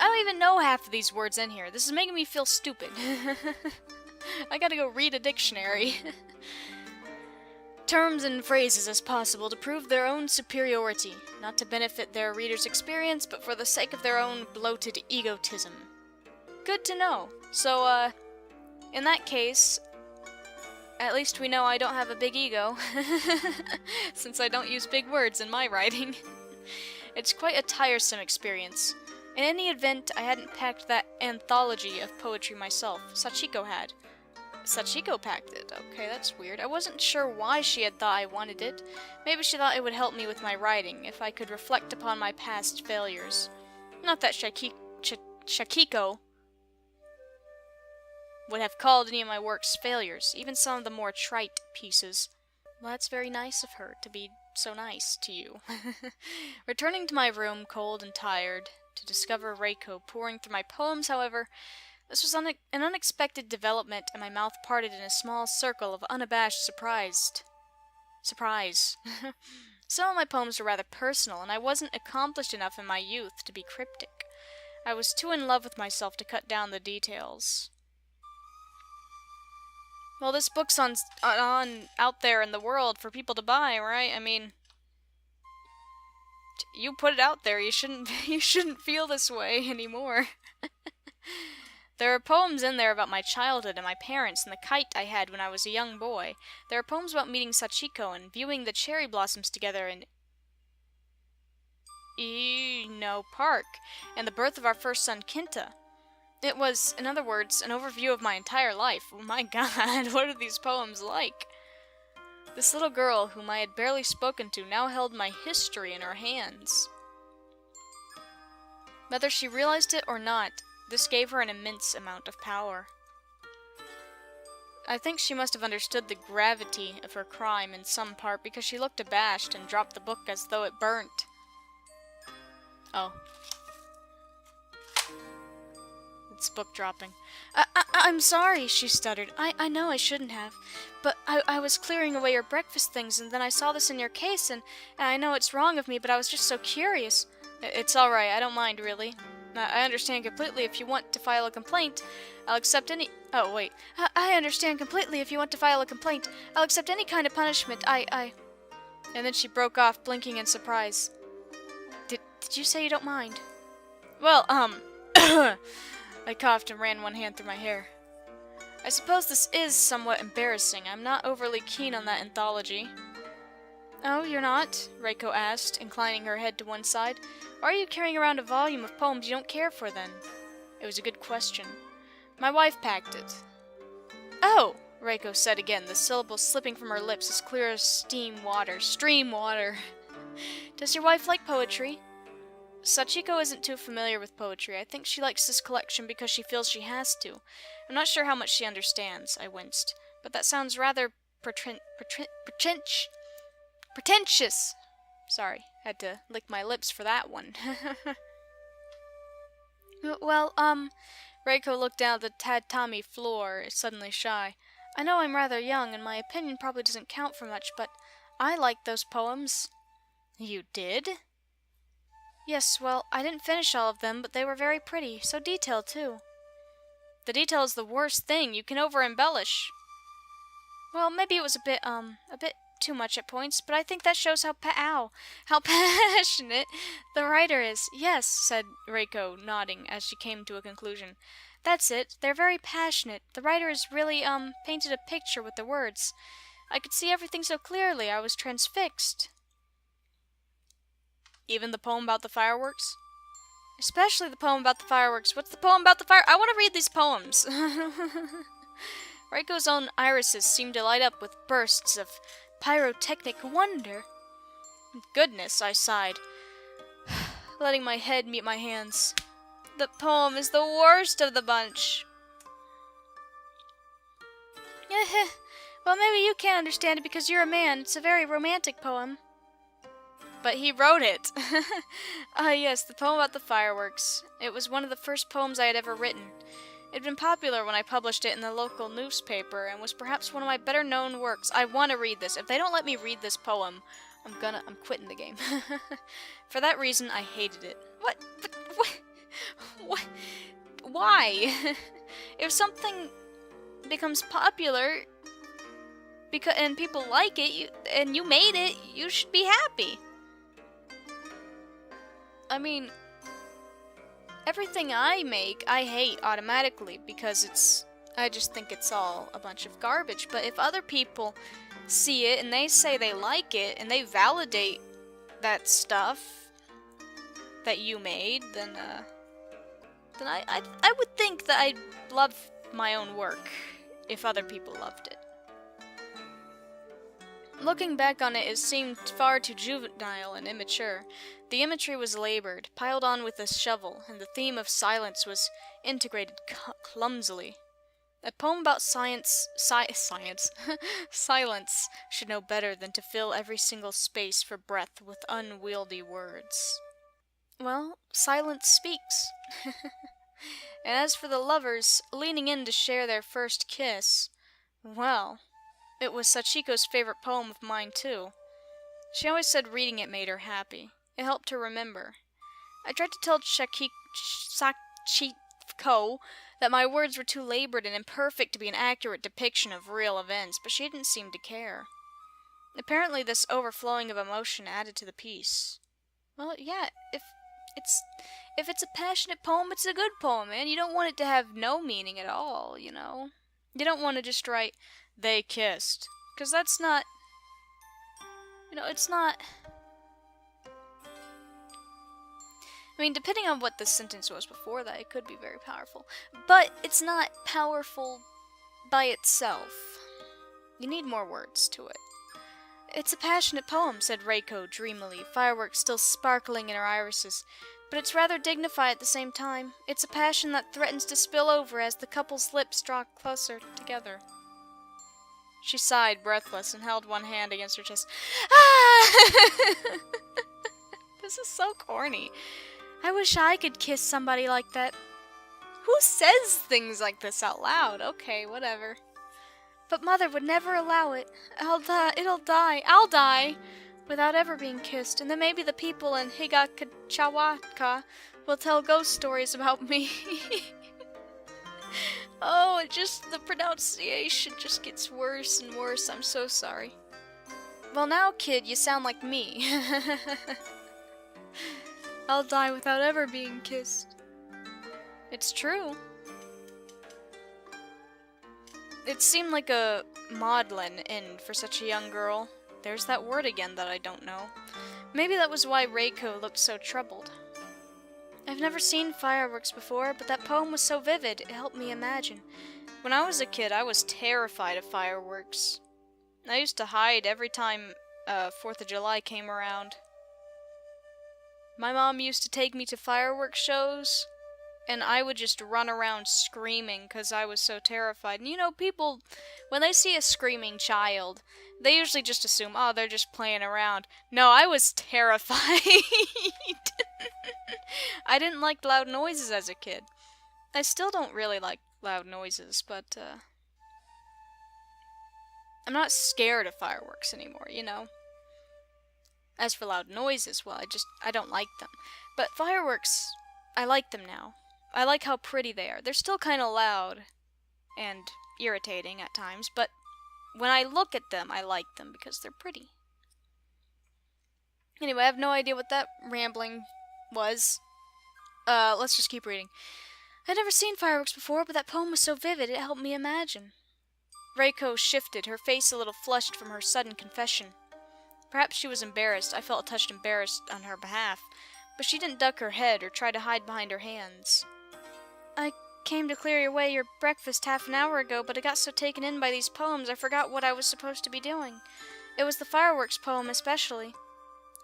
I don't even know half of these words in here. This is making me feel stupid. I gotta go read a dictionary. Terms and phrases as possible to prove their own superiority, not to benefit their reader's experience, but for the sake of their own bloated egotism. Good to know. So, in that case, at least we know I don't have a big ego, since I don't use big words in my writing. It's quite a tiresome experience. In any event, I hadn't packed that anthology of poetry myself. Sachiko had. Sachiko packed it. Okay, that's weird. I wasn't sure why she had thought I wanted it. Maybe she thought it would help me with my writing, if I could reflect upon my past failures. Not that Shakiko would have called any of my works failures, even some of the more trite pieces. Well, that's very nice of her to be so nice to you. Returning to my room, cold and tired, to discover Reiko pouring through my poems, however, this was an unexpected development, and my mouth parted in a small circle of unabashed surprise. Some of my poems were rather personal, and I wasn't accomplished enough in my youth to be cryptic. I was too in love with myself to cut down the details. Well, this book's on out there in the world for people to buy, right? I mean, you put it out there. You shouldn't feel this way anymore. There are poems in there about my childhood and my parents and the kite I had when I was a young boy. There are poems about meeting Sachiko and viewing the cherry blossoms together in Eno Park and the birth of our first son, Kinta. It was, in other words, an overview of my entire life. Oh my god, what are these poems like? This little girl, whom I had barely spoken to, now held my history in her hands. Whether she realized it or not, this gave her an immense amount of power. I think she must have understood the gravity of her crime in some part, because she looked abashed and dropped the book as though it burnt. Oh. It's book dropping. I'm sorry, she stuttered. I know I shouldn't have. But I was clearing away your breakfast things, and then I saw this in your case, and I know it's wrong of me, but I was just so curious. It's alright, I don't mind, really. I understand completely if you want to file a complaint. I'll accept any... Oh, wait. I understand completely if you want to file a complaint. I'll accept any kind of punishment. And then she broke off, blinking in surprise. Did you say you don't mind? Well, I coughed and ran one hand through my hair. I suppose this is somewhat embarrassing. I'm not overly keen on that anthology. Oh, you're not? Reiko asked, inclining her head to one side. Why are you carrying around a volume of poems you don't care for, then? It was a good question. My wife packed it. Oh, Reiko said again, the syllables slipping from her lips as clear as stream water. Does your wife like poetry? Sachiko isn't too familiar with poetry. I think she likes this collection because she feels she has to. I'm not sure how much she understands, I winced. But that sounds rather pretentious. Sorry, had to lick my lips for that one. Well, Reiko looked down at the tatami floor, suddenly shy. I know I'm rather young, and my opinion probably doesn't count for much, but I liked those poems. You did? Yes, well, I didn't finish all of them, but they were very pretty, so detailed, too. The detail is the worst thing. You can over-embellish. Well, maybe it was a bit too much at points, but I think that shows how passionate the writer is. Yes, said Reiko, nodding as she came to a conclusion. That's it. They're very passionate. The writer has really, painted a picture with the words. I could see everything so clearly. I was transfixed. Even the poem about the fireworks? Especially the poem about the fireworks. What's the poem about the fire? I want to read these poems. Reiko's own irises seemed to light up with bursts of pyrotechnic wonder. Goodness, I sighed, letting my head meet my hands. The poem is the worst of the bunch. Well, maybe you can't understand it because you're a man. It's a very romantic poem. But he wrote it. Yes, the poem about the fireworks. It was one of the first poems I had ever written. It had been popular when I published it in the local newspaper, and was perhaps one of my better-known works. I want to read this. If they don't let me read this poem, I'm quitting the game. For that reason, I hated it. What? Why? If something becomes popular, and people like it, and you made it, you should be happy. I mean, everything I make, I hate automatically because I just think it's all a bunch of garbage. But if other people see it and they say they like it and they validate that stuff that you made, then I would think that I'd love my own work if other people loved it. Looking back on it, it seemed far too juvenile and immature. The imagery was labored, piled on with a shovel, and the theme of silence was integrated clumsily. A poem about silence should know better than to fill every single space for breath with unwieldy words. Well, silence speaks. And as for the lovers leaning in to share their first kiss, well, it was Sachiko's favorite poem of mine, too. She always said reading it made her happy. It helped her remember. I tried to tell Sachiko that my words were too labored and imperfect to be an accurate depiction of real events, but she didn't seem to care. Apparently this overflowing of emotion added to the piece. Well, yeah, if it's a passionate poem, it's a good poem, man. You don't want it to have no meaning at all, you know? You don't want to just write, they kissed. Because that's not... it's not... I mean, depending on what the sentence was before that, it could be very powerful. But it's not powerful by itself. You need more words to it. It's a passionate poem, said Reiko dreamily, fireworks still sparkling in her irises. But it's rather dignified at the same time. It's a passion that threatens to spill over as the couple's lips draw closer together. She sighed, breathless, and held one hand against her chest. Ah! This is so corny. I wish I could kiss somebody like that. Who says things like this out loud? Okay, whatever. But Mother would never allow it. I'll die without ever being kissed, and then maybe the people in Higakachawaka will tell ghost stories about me. Oh, the pronunciation just gets worse and worse. I'm so sorry. Well now, kid, you sound like me. I'll die without ever being kissed. It's true. It seemed like a maudlin end for such a young girl. There's that word again that I don't know. Maybe that was why Reiko looked so troubled. I've never seen fireworks before, but that poem was so vivid, it helped me imagine. When I was a kid, I was terrified of fireworks. I used to hide every time 4th of July came around. My mom used to take me to fireworks shows, and I would just run around screaming because I was so terrified. And you know, people, when they see a screaming child, they usually just assume, oh, they're just playing around. No, I was terrified. I didn't like loud noises as a kid. I still don't really like loud noises, but I'm not scared of fireworks anymore, you know? As for loud noises, well, I don't like them. But fireworks, I like them now. I like how pretty they are. They're still kind of loud and irritating at times, but when I look at them, I like them because they're pretty. Anyway, I have no idea what that rambling was. Let's just keep reading. I'd never seen fireworks before, but that poem was so vivid, it helped me imagine. Reiko shifted, her face a little flushed from her sudden confession. Perhaps she was embarrassed. I felt a touch embarrassed on her behalf, but she didn't duck her head or try to hide behind her hands. I came to clear away your breakfast half an hour ago, but I got so taken in by these poems I forgot what I was supposed to be doing. It was the fireworks poem especially.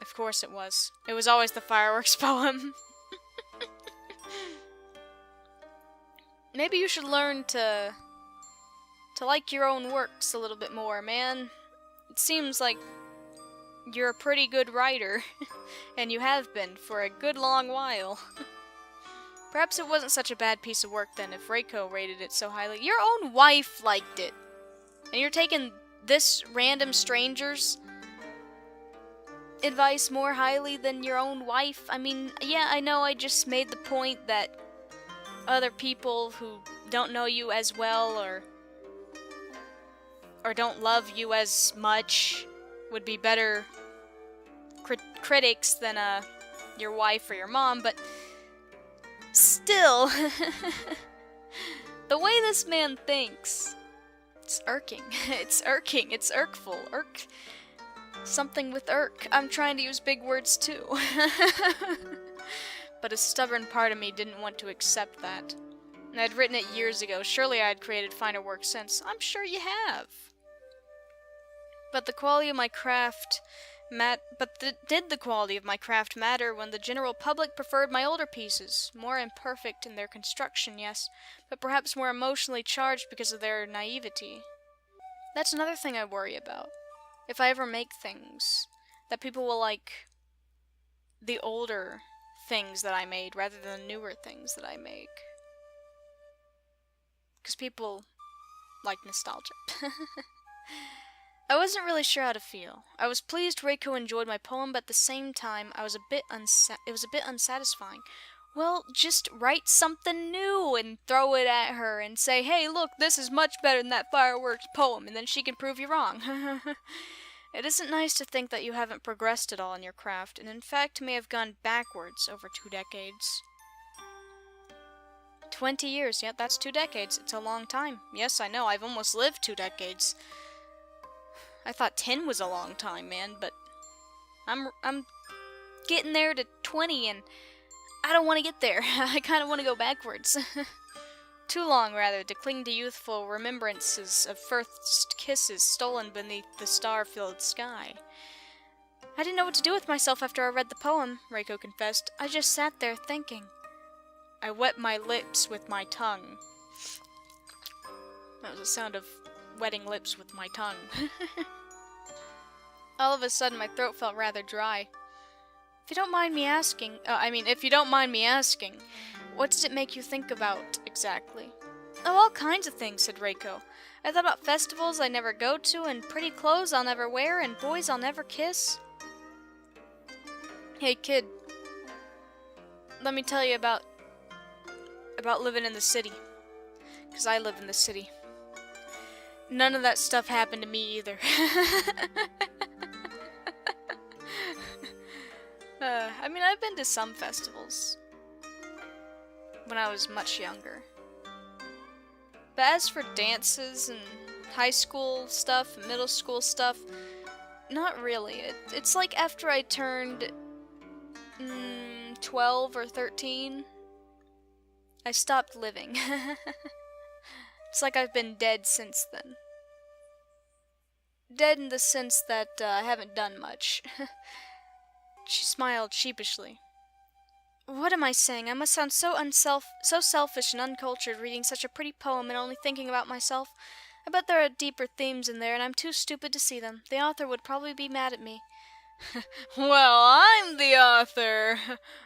Of course it was. It was always the fireworks poem. Maybe you should learn to like your own works a little bit more, man. It seems like you're a pretty good writer, and you have been for a good long while. Perhaps it wasn't such a bad piece of work then if Reiko rated it so highly. Your own wife liked it, and you're taking this random stranger's advice more highly than your own wife? I mean, yeah, I know I just made the point that other people who don't know you as well or don't love you as much would be better critics than your wife or your mom, but still, the way this man thinks, it's irking. It's irking. It's irkful. Something with irk. I'm trying to use big words too. But a stubborn part of me didn't want to accept that. And I'd written it years ago. Surely I'd created finer work since. I'm sure you have. But the quality of my craft did the quality of my craft matter when the general public preferred my older pieces? More imperfect in their construction, yes, but perhaps more emotionally charged because of their naivety. That's another thing I worry about. If I ever make things, that people will like the older things that I made rather than the newer things that I make. Because people like nostalgia. I wasn't really sure how to feel. I was pleased Reiko enjoyed my poem, but at the same time, it was a bit unsatisfying. Well, just write something new and throw it at her and say, hey, look, this is much better than that fireworks poem, and then she can prove you wrong. It isn't nice to think that you haven't progressed at all in your craft, and in fact may have gone backwards over 2 decades. 20 years, yeah, that's 2 decades. It's a long time. Yes, I know, I've almost lived 2 decades. I thought 10 was a long time, man, but I'm getting there to 20, and I don't want to get there. I kind of want to go backwards. Too long, rather, to cling to youthful remembrances of first kisses stolen beneath the star-filled sky. I didn't know what to do with myself after I read the poem, Reiko confessed. I just sat there thinking. I wet my lips with my tongue. That was the sound of wetting lips with my tongue. All of a sudden, my throat felt rather dry. If you don't mind me asking, what did it make you think about, exactly? Oh, all kinds of things, said Reiko. I thought about festivals I never go to, and pretty clothes I'll never wear, and boys I'll never kiss. Hey, kid. Let me tell you about living in the city. 'Cause I live in the city. None of that stuff happened to me either. I mean, I've been to some festivals when I was much younger. But as for dances and high school stuff, middle school stuff, not really. It's like after I turned 12 or 13, I stopped living. It's like I've been dead since then. Dead in the sense that I haven't done much. She smiled sheepishly. What am I saying? I must sound so selfish and uncultured reading such a pretty poem and only thinking about myself. I bet there are deeper themes in there, and I'm too stupid to see them. The author would probably be mad at me. Well, I'm the author.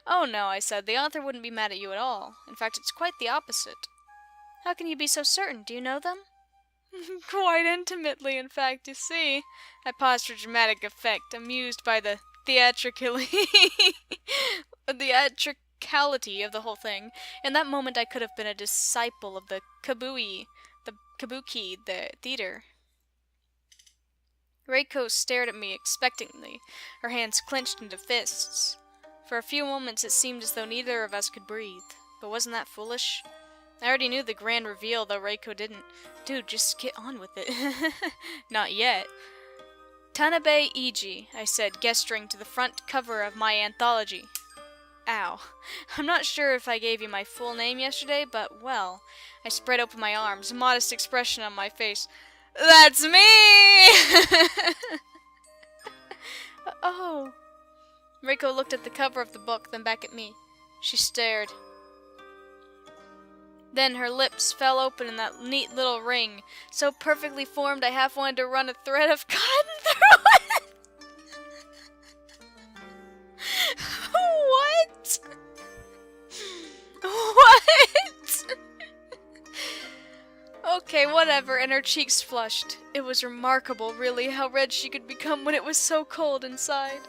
Oh no, I said, the author wouldn't be mad at you at all. In fact, it's quite the opposite. How can you be so certain? Do you know them? Quite intimately, in fact, you see. I paused for dramatic effect, amused by the theatricality of the whole thing. In that moment I could have been a disciple of the kabuki, the theater. Reiko stared at me expectantly, her hands clenched into fists. For a few moments it seemed as though neither of us could breathe. But wasn't that foolish? I already knew the grand reveal, though Reiko didn't. Dude, just get on with it. Not yet. Tanabe Iji, I said, gesturing to the front cover of my anthology. Ow. I'm not sure if I gave you my full name yesterday, but, well, I spread open my arms, a modest expression on my face. That's me! Oh. Reiko looked at the cover of the book, then back at me. She stared. Then her lips fell open in that neat little ring, so perfectly formed I half wanted to run a thread of cotton through it. What? What? Okay, whatever, and her cheeks flushed. It was remarkable, really, how red she could become when it was so cold inside.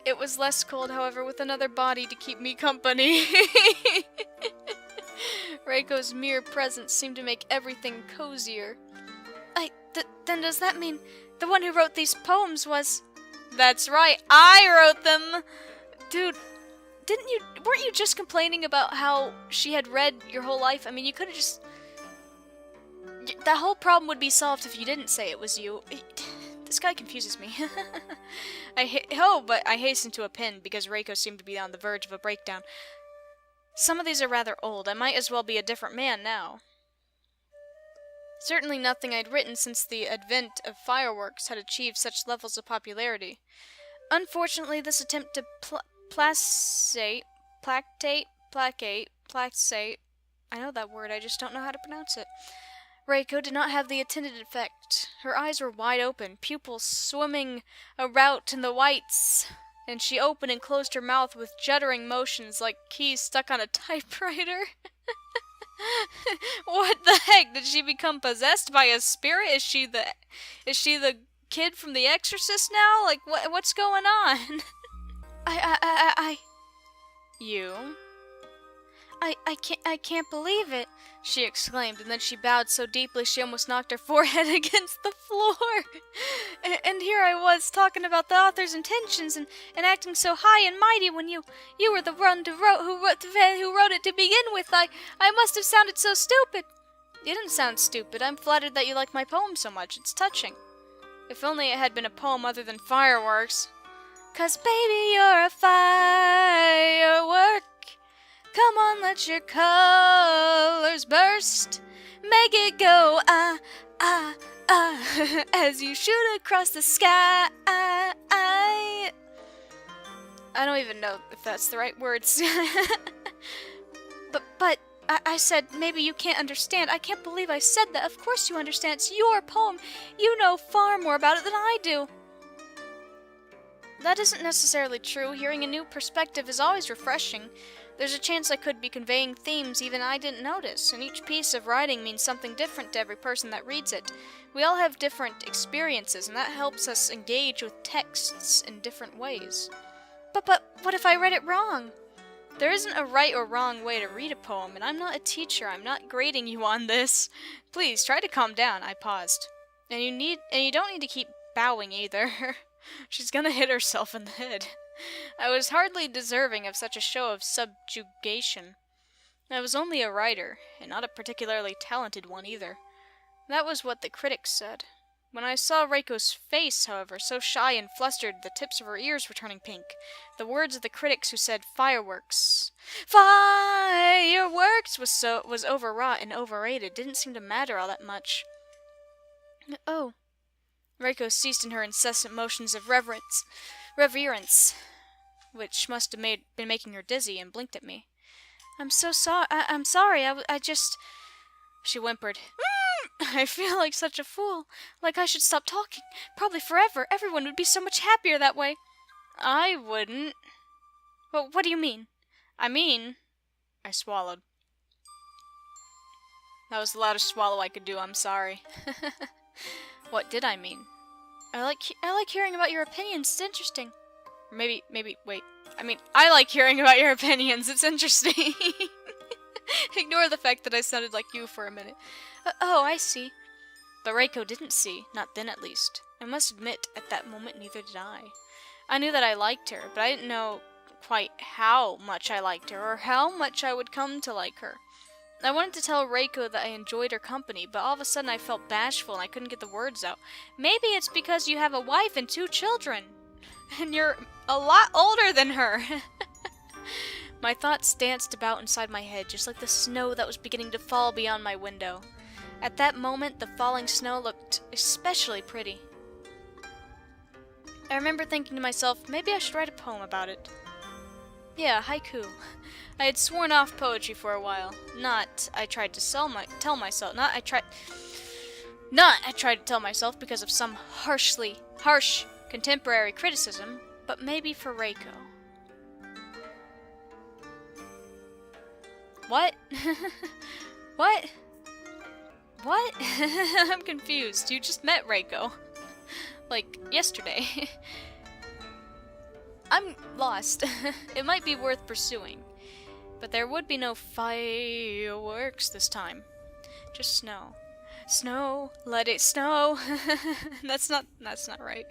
It was less cold, however, with another body to keep me company. Reiko's mere presence seemed to make everything cozier. Then does that mean the one who wrote these poems was... That's right, I wrote them! Dude, weren't you just complaining about how she had read your whole life? I mean, you could've just... That whole problem would be solved if you didn't say it was you. This guy confuses me. But I hastened to a pin because Reiko seemed to be on the verge of a breakdown. Some of these are rather old. I might as well be a different man now. Certainly nothing I'd written since the advent of fireworks had achieved such levels of popularity. Unfortunately, this attempt to placate, I know that word, I just don't know how to pronounce it. Reiko did not have the intended effect. Her eyes were wide open, pupils swimming about in the whites, and she opened and closed her mouth with juddering motions like keys stuck on a typewriter. What the heck? Did she become possessed by a spirit? Is she the kid from The Exorcist now? Like, what's going on? You? I can't believe it, she exclaimed, and then she bowed so deeply she almost knocked her forehead against the floor. And here I was talking about the author's intentions and acting so high and mighty when you were the one who wrote it to begin with. I must have sounded so stupid. You didn't sound stupid. I'm flattered that you like my poem so much. It's touching. If only it had been a poem other than fireworks. 'Cause baby, you're a firework. Come on, let your colors burst. Make it go, ah, ah, ah, as you shoot across the sky. I don't even know if that's the right words. But I said, maybe you can't understand. I can't believe I said that. Of course you understand. It's your poem. You know far more about it than I do. That isn't necessarily true. Hearing a new perspective is always refreshing. There's a chance I could be conveying themes even I didn't notice, and each piece of writing means something different to every person that reads it. We all have different experiences, and that helps us engage with texts in different ways. But what if I read it wrong? There isn't a right or wrong way to read a poem, and I'm not a teacher. I'm not grading you on this. Please, try to calm down. I paused. And you don't need to keep bowing either. She's gonna hit herself in the head. I was hardly deserving of such a show of subjugation. I was only a writer, and not a particularly talented one either. That was what the critics said. When I saw Reiko's face, however, so shy and flustered the tips of her ears were turning pink, the words of the critics who said fireworks was overwrought and overrated didn't seem to matter all that much. Oh. Reiko ceased in her incessant motions of reverence, which must have been making her dizzy, and blinked at me. I'm so sorry. I'm sorry. I just... She whimpered. I feel like such a fool. Like I should stop talking. Probably forever. Everyone would be so much happier that way. I wouldn't. Well, what do you mean? I swallowed. That was the loudest swallow I could do. I'm sorry. What did I mean? I like hearing about your opinions. It's interesting. Maybe, wait. I like hearing about your opinions. It's interesting. Ignore the fact that I sounded like you for a minute. Oh, I see. But Reiko didn't see, not then at least. I must admit, at that moment, neither did I. I knew that I liked her, but I didn't know quite how much I liked her, or how much I would come to like her. I wanted to tell Reiko that I enjoyed her company, but all of a sudden I felt bashful and I couldn't get the words out. Maybe it's because you have a wife and 2 children, and you're a lot older than her. My thoughts danced about inside my head, just like the snow that was beginning to fall beyond my window. At that moment, the falling snow looked especially pretty. I remember thinking to myself, maybe I should write a poem about it. Yeah, haiku. I had sworn off poetry for a while. I tried to tell myself because of some harsh contemporary criticism, but maybe for Reiko. What? What? What? I'm confused. You just met Reiko. Like, yesterday. I'm lost. It might be worth pursuing. But there would be no fireworks this time. Just snow. Snow, let it snow. That's not right.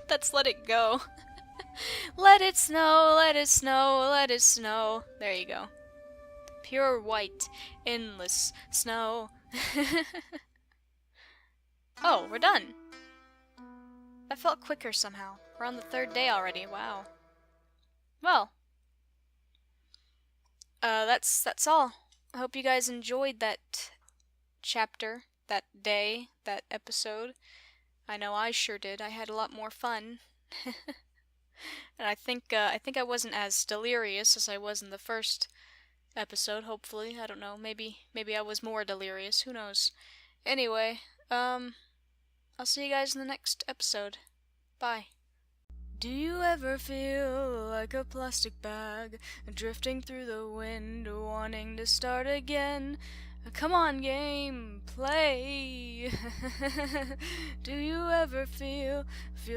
That's let it go. Let it snow, let it snow, let it snow. There you go. Pure white, endless snow. Oh, we're done. That felt quicker somehow. We're on the 3rd day already. Wow. Well, that's all. I hope you guys enjoyed that chapter, that day, that episode. I know I sure did. I had a lot more fun. And I think I wasn't as delirious as I was in the first episode, hopefully. I don't know. Maybe I was more delirious. Who knows? Anyway, I'll see you guys in the next episode. Bye. Do you ever feel like a plastic bag drifting through the wind, wanting to start again? Come on, game, play. Do you ever feel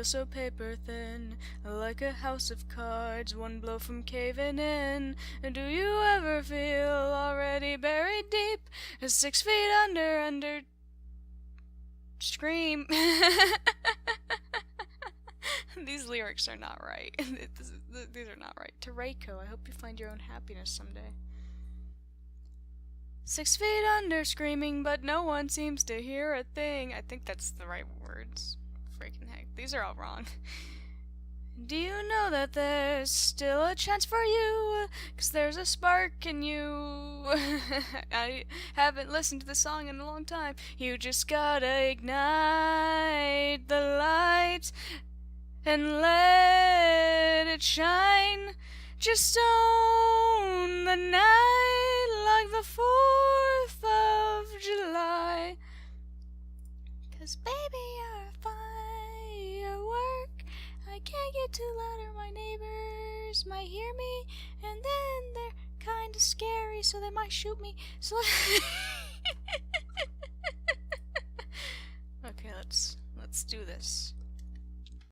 so paper thin, like a house of cards, one blow from caving in? Do you ever feel already buried deep, 6 feet under, scream? These lyrics are not right. These are not right. To Reiko, I hope you find your own happiness someday. 6 feet under, screaming, but no one seems to hear a thing. I think that's the right words. Freaking heck. These are all wrong. Do you know that there's still a chance for you? 'Cause there's a spark in you. I haven't listened to the song in a long time. You just gotta ignite the light and let it shine. Just own the night like the too loud or my neighbors might hear me, and then they're kind of scary, so they might shoot me. So okay, let's do this.